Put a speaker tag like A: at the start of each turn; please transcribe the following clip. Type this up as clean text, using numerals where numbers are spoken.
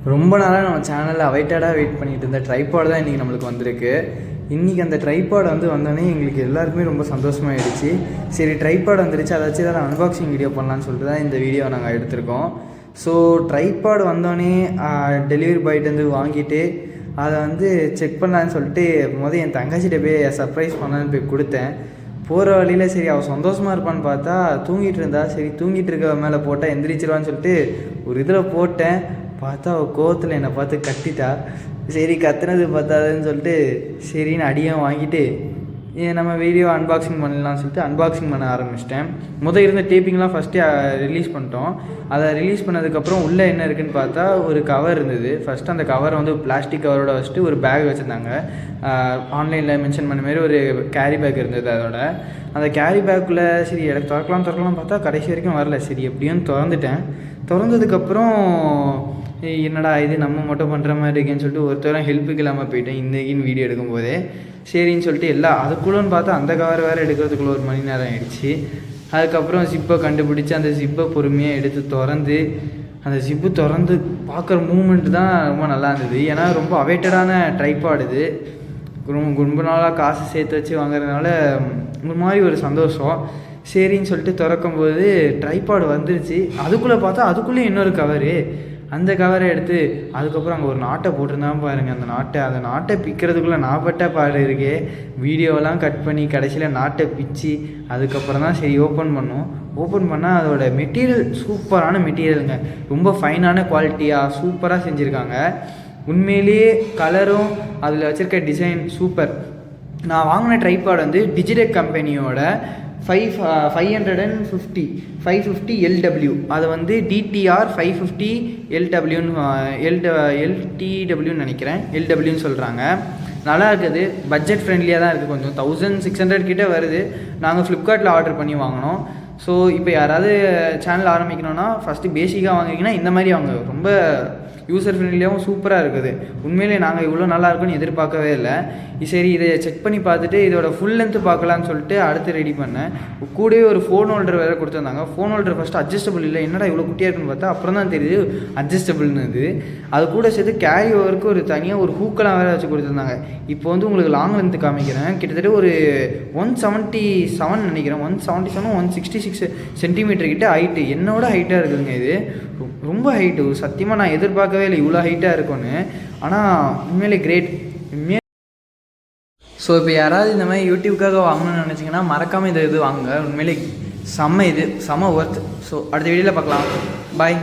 A: ரொம்ப நாளாக நம்ம சேனலில் அவைட்டடாக வெயிட் பண்ணிகிட்டு இருந்த ட்ரைபாட் தான் இன்றைக்கி நம்மளுக்கு வந்திருக்கு. இன்றைக்கி அந்த ட்ரைபாட் வந்தோடனே எங்களுக்கு எல்லாருக்குமே ரொம்ப சந்தோஷமாகிடுச்சு. சரி, ட்ரைபாட் வந்துருச்சு, அதை வச்சு தான் அன்பாக்சிங் வீடியோ பண்ணலான்னு சொல்லிட்டு தான் இந்த வீடியோ நாங்கள் எடுத்திருக்கோம். ஸோ ட்ரைபாட் வந்தோடனே டெலிவரி பாய்ட்டு வாங்கிட்டு அதை செக் பண்ணலான்னு சொல்லிட்டு என் தங்கச்சிட்ட போய் சர்ப்ரைஸ் பண்ணலான்னு போய் கொடுத்தேன். போகிற வழியில் சரி அவள் சந்தோஷமாக இருப்பான்னு பார்த்தா தூங்கிட்டு இருந்தா. சரி, தூங்கிட்டு இருக்க மேலே போட்டால் எந்திரிச்சிருவான்னு சொல்லிட்டு ஒரு இதில் போட்டேன். பார்த்தா அவள் கோவத்தில் என்னை பார்த்து கத்திட்டா. சரி, கத்துனது பார்த்தாதுன்னு சொல்லிட்டு சரின்னு அடியும் வாங்கிட்டு நம்ம வீடியோ அன்பாக்சிங் பண்ணலாம்னு சொல்லிட்டு அன்பாக்சிங் பண்ண ஆரம்பிச்சிட்டேன். இருந்த டேப்பிங்லாம் ஃபஸ்ட்டு ரிலீஸ் பண்ணிட்டோம். அதை ரிலீஸ் பண்ணதுக்கப்புறம் உள்ளே என்ன இருக்குதுன்னு பார்த்தா ஒரு கவர் இருந்தது. ஃபஸ்ட்டு அந்த கவரை பிளாஸ்டிக் கவரோட வச்சுட்டு ஒரு பேக் வச்சுருந்தாங்க. ஆன்லைனில் மென்ஷன் பண்ண மாதிரி ஒரு கேரி பேக் இருந்தது. அதோட அந்த கேரி பேக்குள்ளே சரி எனக்கு திறக்கலாம் பார்த்தா கடைசி வரைக்கும் வரல. சரி, எப்படியும் திறந்ததுக்கப்புறம் என்னடா இது நம்ம மட்டும் பண்ணுற மாதிரி இருக்கேன்னு சொல்லிட்டு ஒருத்தரும் ஹெல்ப்புக்கு இல்லாமல் போயிட்டேன் இன்றைக்கின்னு வீடியோ எடுக்கும்போதே. சரின்னு சொல்லிட்டு அதுக்குள்ளன்னு பார்த்தா அந்த கவர் வேறு எடுக்கிறதுக்குள்ள ஒரு மணி நேரம் ஆகிடுச்சு. அதுக்கப்புறம் ஜிப்பை கண்டுபிடிச்சி அந்த ஜிப்பை பொறுமையாக எடுத்து அந்த ஜிப்பு திறந்து பார்க்குற மூமெண்ட்டு தான் ரொம்ப நல்லா இருந்தது. ஏன்னா ரொம்ப அவைட்டடான ட்ரைபாட் இது. ரொம்ப நாளாக காசு சேர்த்து வச்சு வாங்குறதுனால ஒரு மாதிரி ஒரு சந்தோஷம். சரின்னு சொல்லிட்டு திறக்கும்போது ட்ரைபாட் வந்துருச்சு. அதுக்குள்ளே பார்த்தா அதுக்குள்ளேயும் இன்னொரு கவரு. அந்த கவரை எடுத்து அதுக்கப்புறம் அங்கே ஒரு நாட்டை போட்டிருந்தான் பாருங்கள். அந்த நாட்டை பிக்கிறதுக்குள்ளே நான் பட்ட பாடு இருக்கே. வீடியோவெல்லாம் கட் பண்ணி கடைசியில் நாட்டை பிச்சு அதுக்கப்புறம் தான் சரி ஓப்பன் பண்ணால் அதோட மெட்டீரியல் சூப்பரான மெட்டீரியலுங்க. ரொம்ப ஃபைனான குவாலிட்டியாக சூப்பராக செஞ்சுருக்காங்க. உண்மையிலேயே கலரும் அதில் வச்சுருக்க டிசைன் சூப்பர். நான் வாங்கின ட்ரைபாட் டிஜிடெக் கம்பெனியோட 550 LW. அது DTR 550 LTWன்னு நினைக்கிறேன். LWன்னு சொல்கிறாங்க. நல்லா இருக்குது. பட்ஜெட் ஃப்ரெண்ட்லியாக தான் இருக்குது. கொஞ்சம் 1600 கிட்டே வருது. நாங்கள் ஃப்ளிப்கார்ட்டில் ஆர்டர் பண்ணி வாங்கினோம். ஸோ இப்போ யாராவது சேனல் ஆரம்பிக்கணுன்னா ஃபஸ்ட்டு பேசிக்காக வாங்கிங்கன்னா இந்த மாதிரி அவங்க ரொம்ப யூசர் ஃப்ரெண்ட்லியாகவும் சூப்பராக இருக்குது. உண்மையிலே நாங்கள் இவ்வளோ நல்லா இருக்குன்னு எதிர்பார்க்கவே இல்லை. சரி, இதை செக் பண்ணி பார்த்துட்டு இதோட ஃபுல் லென்த்து பார்க்கலான்னு சொல்லிட்டு அடுத்து ரெடி பண்ணேன். கூடவே ஒரு ஃபோன் ஹோல்டர் வேறு கொடுத்துருந்தாங்க. ஃபோன் ஹோல்டர் ஃபஸ்ட்டு அட்ஜஸ்டபிள் இல்லை, என்னடா இவ்வளோ குட்டியாக இருக்குன்னு பார்த்தா அப்புறம் தான் தெரியுது அட்ஜஸ்டபிள்னு. அது கூட சேர்த்து கேரி ஓவருக்கு ஒரு தனியாக ஒரு ஹூக்கெல்லாம் வேறு வச்சு கொடுத்துருந்தாங்க. இப்போ உங்களுக்கு லாங் லென்த்து காமிக்கிறேன். கிட்டத்தட்ட ஒரு 177 நினைக்கிறேன். 177 166 சென்டிமீட்டர் கிட்ட ஹைட்டு. என்னோட ஹைட்டாக இருக்குதுங்க. இது ரொம்ப ஹைட்டு. சத்தியமாக நான் எதிர்பார்க்கவே இல்லை இவ்வளோ ஹைட்டாக இருக்கும்னு. ஆனால் உண்மையிலே கிரேட். ஸோ இப்போ யாராவது இந்த மாதிரி யூடியூப்காக வாங்கணும்னு நினச்சிங்கன்னா மறக்காமல் இது வாங்குங்க. உண்மையிலே செம்ம ஒர்த். ஸோ அடுத்த வீடியோவில் பார்க்கலாம். பாய்.